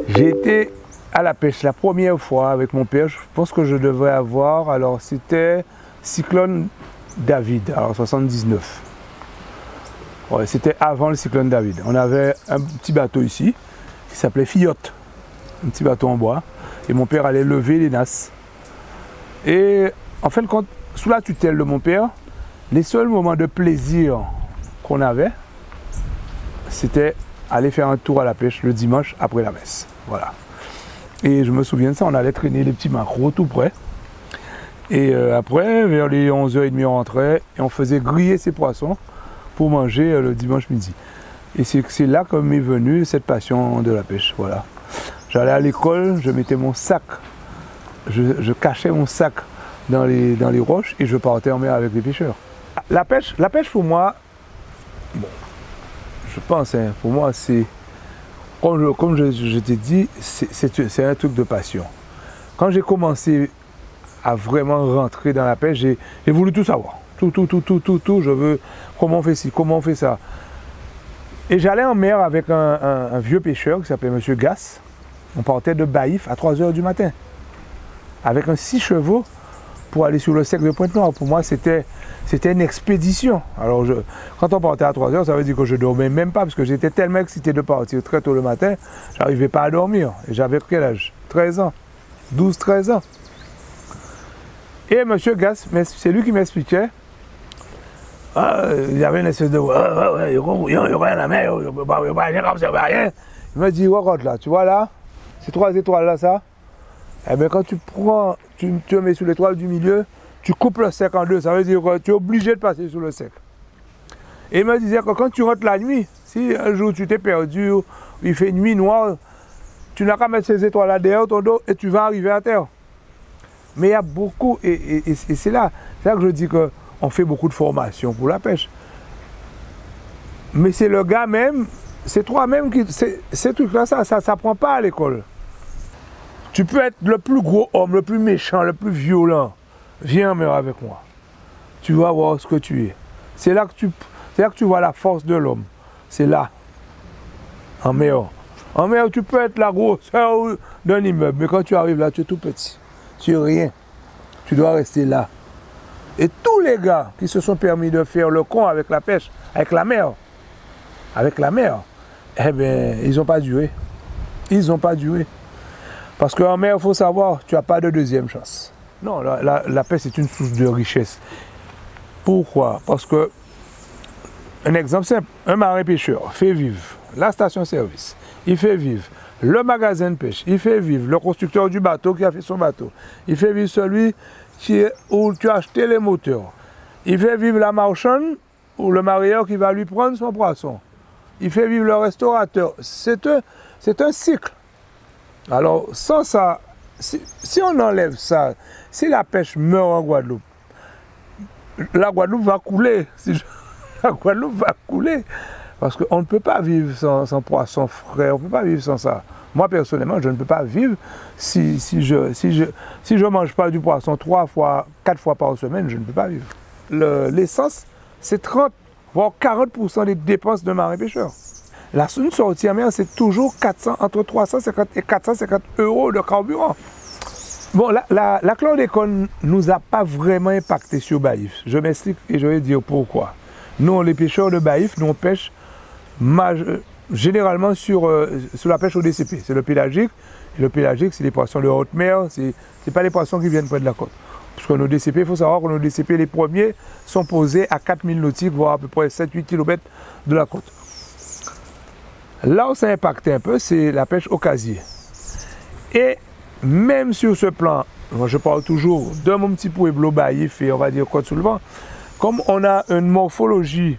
J'ai été à la pêche la première fois avec mon père. Je pense que je devrais avoir, alors c'était cyclone David, alors 79. Ouais, c'était avant le cyclone David. On avait un petit bateau ici qui s'appelait Fillotte, un petit bateau en bois. Et mon père allait lever les nasses. Et en fin de compte, sous la tutelle de mon père, les seuls moments de plaisir qu'on avait, c'était aller faire un tour à la pêche le dimanche après la messe. Voilà. Et je me souviens de ça, on allait traîner les petits maquereaux tout près. Et après, vers les 11h30, on rentrait et on faisait griller ces poissons pour manger le dimanche midi. Et c'est là que m'est venue cette passion de la pêche. Voilà. J'allais à l'école, je mettais mon sac, je cachais mon sac dans les roches et je partais en mer avec les pêcheurs. La pêche pour moi, bon, je pense, hein, pour moi, c'est, comme je t'ai dit, c'est un truc de passion. Quand j'ai commencé à vraiment rentrer dans la pêche, j'ai voulu tout savoir. Tout, je veux, comment on fait ci, comment on fait ça. Et j'allais en mer avec un vieux pêcheur qui s'appelait M. Gass. On partait de Baïf à 3h du matin, avec un 6 chevaux pour aller sur le sec de Pointe-Noire. Pour moi, c'était une expédition. Alors, quand on partait à 3h, ça veut dire que je ne dormais même pas, parce que j'étais tellement excité de partir très tôt le matin, je n'arrivais pas à dormir. Et j'avais quel âge? 13 ans, 12-13 ans. Et M. Gass, c'est lui qui m'expliquait, il y avait une espèce de... il n'y a rien à la mer, il n'y a rien. Il m'a dit, regarde là, tu vois là, ces 3 étoiles là, ça, eh bien quand tu prends, tu mets sur l'étoile du milieu, tu coupes le sec en deux, ça veut dire que tu es obligé de passer sur le sec. Et il me disait que quand tu rentres la nuit, si un jour tu t'es perdu, il fait nuit noire, tu n'as qu'à mettre ces étoiles là derrière ton dos et tu vas arriver à terre. Mais il y a beaucoup, et c'est là que je dis qu'on fait beaucoup de formation pour la pêche. Mais c'est le gars même, c'est toi-même qui... Ces trucs-là, ça ne s'apprend pas à l'école. Tu peux être le plus gros homme, le plus méchant, le plus violent. Viens en mer avec moi. Tu vas voir ce que tu es. C'est là que tu vois la force de l'homme. C'est là. En mer. En mer, tu peux être la grosseur d'un immeuble, mais quand tu arrives là, tu es tout petit. Tu es rien. Tu dois rester là. Et tous les gars qui se sont permis de faire le con avec la pêche, avec la mer, eh bien, ils n'ont pas duré. Ils n'ont pas duré. Parce qu'en mer, il faut savoir, tu n'as pas de deuxième chance. Non, la pêche, c'est une source de richesse. Pourquoi? Parce que, un exemple simple, un marin pêcheur fait vivre la station-service, il fait vivre le magasin de pêche, il fait vivre le constructeur du bateau qui a fait son bateau, il fait vivre celui où tu as acheté les moteurs, il fait vivre la marchande ou le mareyeur qui va lui prendre son poisson. Il fait vivre le restaurateur. C'est un cycle. Alors, sans ça, si on enlève ça, si la pêche meurt en Guadeloupe, la Guadeloupe va couler. La Guadeloupe va couler. Parce qu'on ne peut pas vivre sans poisson frais, on ne peut pas vivre sans ça. Moi, personnellement, je ne peux pas vivre si je ne mange pas du poisson 4 fois par semaine, je ne peux pas vivre. L'essence, c'est 30 voire 40% des dépenses d'un marin-pêcheur. Une sortie en mer, c'est toujours entre 350 et 450 € de carburant. Bon, la chlordécone ne nous a pas vraiment impacté sur Baïf. Je m'explique et je vais dire pourquoi. Nous, les pêcheurs de Baïf, nous on pêche généralement sur la pêche au DCP. C'est le pélagique. Et le pélagique, c'est les poissons de haute mer, ce n'est pas les poissons qui viennent près de la côte. Parce que nos DCP, il faut savoir que nos DCP, les premiers, sont posés à 4000 nautiques, voire à peu près 7-8 km de la côte. Là où ça impacte un peu, c'est la pêche au casier. Et même sur ce plan, moi je parle toujours de mon petit pueblo Baïf et on va dire Côte-sous-le-Vent, comme on a une morphologie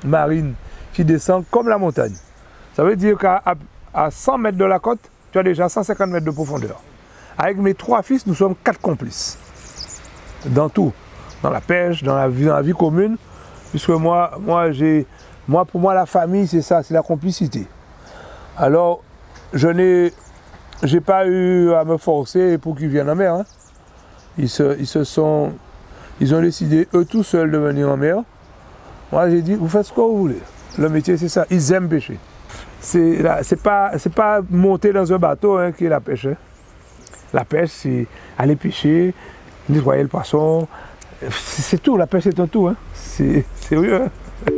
marine qui descend comme la montagne. Ça veut dire qu'à 100 mètres de la côte, tu as déjà 150 mètres de profondeur. Avec mes 3 fils, nous sommes 4 complices. Dans tout, dans la pêche, dans la vie commune, puisque moi, pour moi, la famille, c'est ça, c'est la complicité. Alors, je n'ai pas eu à me forcer pour qu'ils viennent en mer. Hein. Ils ont décidé, eux tout seuls, de venir en mer. Moi, j'ai dit, vous faites ce que vous voulez. Le métier, c'est ça, ils aiment pêcher. c'est pas monter dans un bateau hein, qui est la pêche. Hein. La pêche, c'est aller pêcher, nettoyer le poisson. C'est tout, la pêche c'est un tout. Hein. C'est sérieux. Hein.